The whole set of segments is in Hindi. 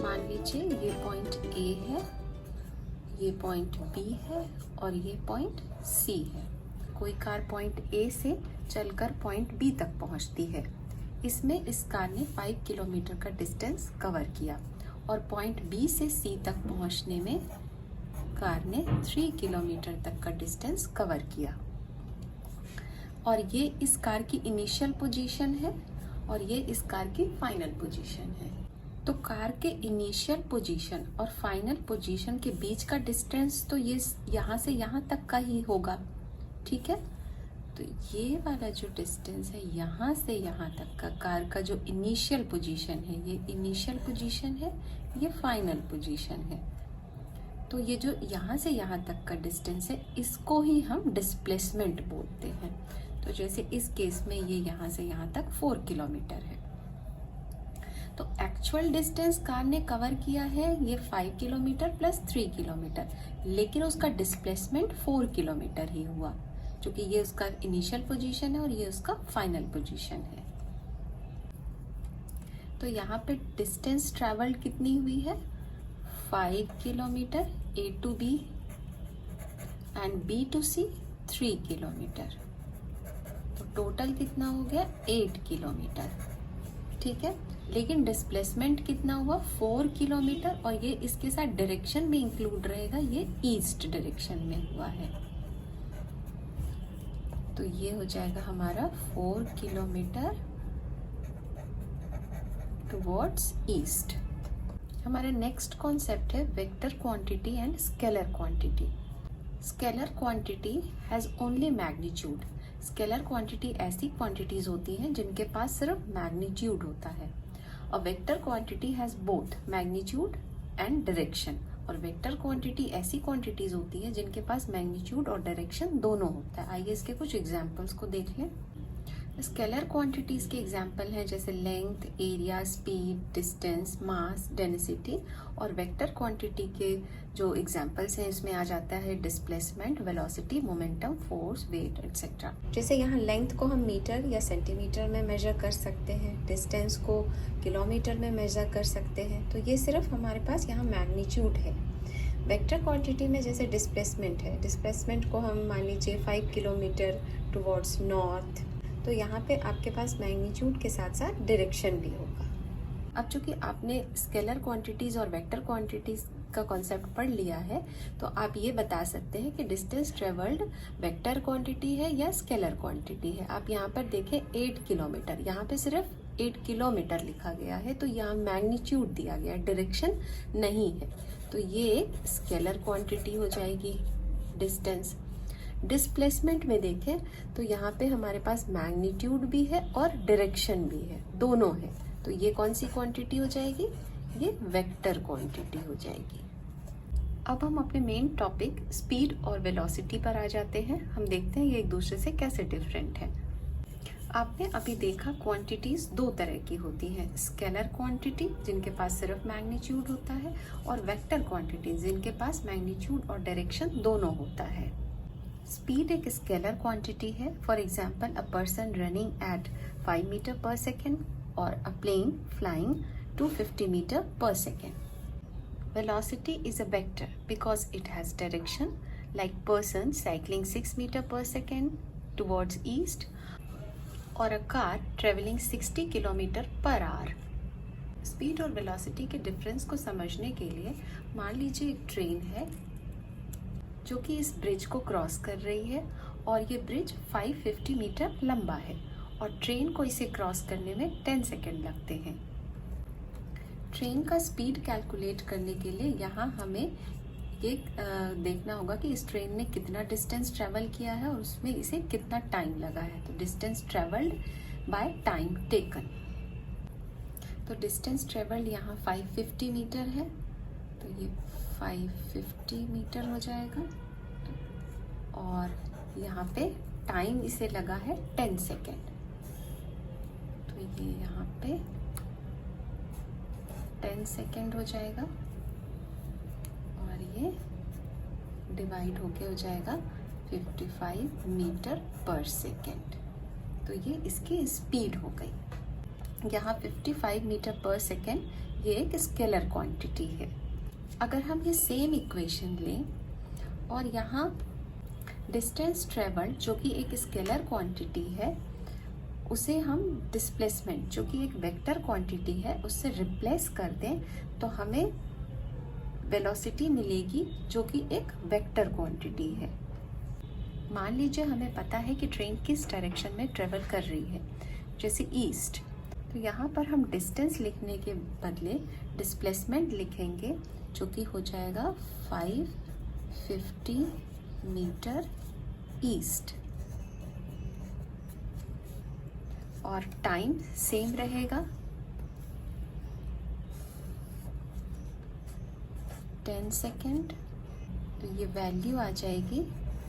मान लीजिए ये पॉइंट ए है, ये पॉइंट बी है और ये पॉइंट सी है। कोई कार पॉइंट ए से चलकर पॉइंट बी तक पहुंचती है। इसमें इस कार ने 5 किलोमीटर का डिस्टेंस कवर किया और पॉइंट बी से सी तक पहुंचने में कार ने 3 किलोमीटर तक का डिस्टेंस कवर किया। और ये इस कार की इनिशियल पोजीशन है और ये इस कार की फाइनल पोजीशन है। तो कार के इनिशियल पोजीशन और फाइनल पोजीशन के बीच का डिस्टेंस तो ये यहाँ से यहाँ तक का ही होगा, ठीक है। तो ये वाला जो डिस्टेंस है यहाँ से यहाँ तक का कार का जो इनिशियल पोजीशन है, ये इनिशियल पोजीशन है, ये फाइनल पोजीशन है। तो ये जो यहाँ से यहाँ तक का डिस्टेंस है, इसको ही हम डिस्प्लेसमेंट बोलते हैं। तो जैसे इस केस में ये यहाँ से यहाँ तक 4 किलोमीटर है। तो एक्चुअल डिस्टेंस कार ने कवर किया है ये 5 किलोमीटर प्लस 3 किलोमीटर, लेकिन उसका डिस्प्लेसमेंट 4 किलोमीटर ही हुआ, क्योंकि ये उसका इनिशियल पोजीशन है और ये उसका फाइनल पोजीशन है। तो यहाँ पे डिस्टेंस ट्रेवल्ड कितनी हुई है? 5 kilometre A to B and B to C 3 kilometre. तो टोटल कितना हो गया? 8 किलोमीटर, ठीक है। लेकिन डिस्प्लेसमेंट कितना हुआ? 4 किलोमीटर, और ये इसके साथ डायरेक्शन भी इंक्लूड रहेगा, ये ईस्ट डायरेक्शन में हुआ है। तो ये हो जाएगा हमारा 4 किलोमीटर टुवर्ड्स ईस्ट। हमारा नेक्स्ट कॉन्सेप्ट है vector quantity and scalar quantity. Scalar quantity has only magnitude. Scalar quantity ऐसी क्वांटिटीज होती हैं जिनके पास सिर्फ मैग्नीट्यूड होता है, और vector quantity has both magnitude and direction. और वेक्टर क्वांटिटी ऐसी क्वांटिटीज होती है जिनके पास मैग्नीट्यूड और डायरेक्शन दोनों होता है। आइए इसके कुछ एग्जांपल्स को देख लें। स्केलर क्वांटिटीज के एग्जांपल हैं जैसे length, area, speed, distance, mass, density. और वेक्टर क्वांटिटी के जो एग्जांपल्स हैं इसमें आ जाता है displacement, velocity, momentum, force, weight et cetera. जैसे यहाँ लेंथ को हम मीटर या सेंटीमीटर में मेजर कर सकते हैं, डिस्टेंस को किलोमीटर में मेजर कर सकते हैं। तो ये सिर्फ हमारे पास यहाँ मैग्नीट्यूड है। वेक्टर क्वांटिटी में जैसे डिस्प्लेसमेंट है, डिस्प्लेसमेंट को हम मान लीजिए 5 किलोमीटर टुवर्ड्स नॉर्थ, तो यहाँ पे आपके पास मैग्नीट्यूड के साथ साथ डायरेक्शन भी होगा। अब चूंकि आपने स्केलर क्वांटिटीज और वेक्टर क्वांटिटीज का कॉन्सेप्ट पढ़ लिया है, तो आप ये बता सकते हैं कि डिस्टेंस ट्रेवल्ड वेक्टर क्वांटिटी है या स्केलर क्वांटिटी है। आप यहाँ पर देखें 8 किलोमीटर, यहाँ पे सिर्फ 8 किलोमीटर लिखा गया है, तो यहाँ मैग्नीट्यूड दिया गया, डायरेक्शन नहीं है। तो ये एक स्केलर क्वांटिटी हो जाएगी डिस्टेंस। डिस्प्लेसमेंट में देखें तो यहाँ पे हमारे पास मैग्नीट्यूड भी है और डायरेक्शन भी है, दोनों है। तो ये कौन सी क्वांटिटी हो जाएगी? ये वेक्टर क्वांटिटी हो जाएगी। अब हम अपने मेन टॉपिक स्पीड और वेलोसिटी पर आ जाते हैं। हम देखते हैं ये एक दूसरे से कैसे डिफरेंट है। आपने अभी देखा क्वांटिटीज दो तरह की होती हैं, स्केलर क्वांटिटी जिनके पास सिर्फ मैग्नीट्यूड होता है, और वेक्टर क्वांटिटी जिनके पास मैग्नीट्यूड और डायरेक्शन दोनों होता है। स्पीड एक स्केलर क्वांटिटी है। For example, a person running at 5 metre per second और a plane flying 250 metre per second. Velocity is a vector because it has direction, like person cycling 6 metre per second towards east और a car travelling 60 kilometre per hour. Speed और वेलोसिटी के डिफरेंस को समझने के लिए मान लीजिए एक ट्रेन है जो कि इस ब्रिज को क्रॉस कर रही है, और ये ब्रिज 550 मीटर लंबा है और ट्रेन को इसे क्रॉस करने में 10 सेकेंड लगते हैं। ट्रेन का स्पीड कैलकुलेट करने के लिए यहाँ हमें ये देखना होगा कि इस ट्रेन ने कितना डिस्टेंस ट्रेवल किया है और उसमें इसे कितना टाइम लगा है। तो distance travelled by time taken. तो डिस्टेंस ट्रेवल्ड यहाँ 550 मीटर है, तो ये 550 मीटर हो जाएगा, और यहाँ पे टाइम इसे लगा है 10 सेकेंड। तो ये यहाँ पे 10 सेकेंड हो जाएगा और ये डिवाइड होके हो जाएगा 55 मीटर पर सेकेंड। तो ये इसकी स्पीड हो गई। यहाँ 55 मीटर पर सेकेंड ये एक स्केलर क्वांटिटी है। अगर हम ये सेम इक्वेशन लें और यहाँ डिस्टेंस ट्रेवल्ड जो कि एक स्केलर क्वांटिटी है उसे हम डिस्प्लेसमेंट जो कि एक वेक्टर क्वांटिटी है उससे रिप्लेस कर दें तो हमें वेलोसिटी मिलेगी जो कि एक वेक्टर क्वांटिटी है। मान लीजिए हमें पता है कि ट्रेन किस डायरेक्शन में ट्रेवल कर रही है, जैसे ईस्ट, तो यहाँ पर हम डिस्टेंस लिखने के बदले डिस्प्लेसमेंट लिखेंगे जो कि हो जाएगा 550 मीटर ईस्ट, और टाइम सेम रहेगा 10 सेकेंड। तो ये वैल्यू आ जाएगी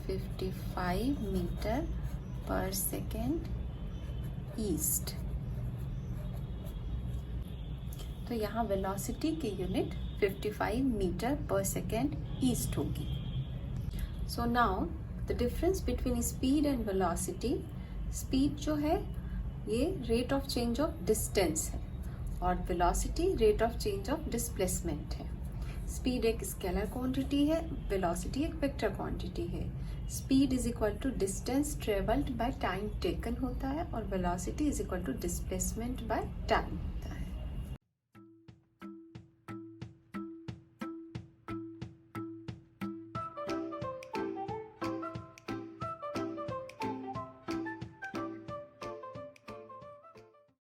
55 मीटर पर सेकेंड ईस्ट। तो यहाँ वेलोसिटी की unit 55 metre per second east होगी। So now the difference between speed and velocity, speed जो है ये rate of change of distance है और velocity rate of change of displacement है। स्पीड एक स्केलर क्वांटिटी है, वेलोसिटी एक वेक्टर क्वांटिटी है। Speed is equal to distance travelled by time taken होता है और velocity is equal to displacement by time.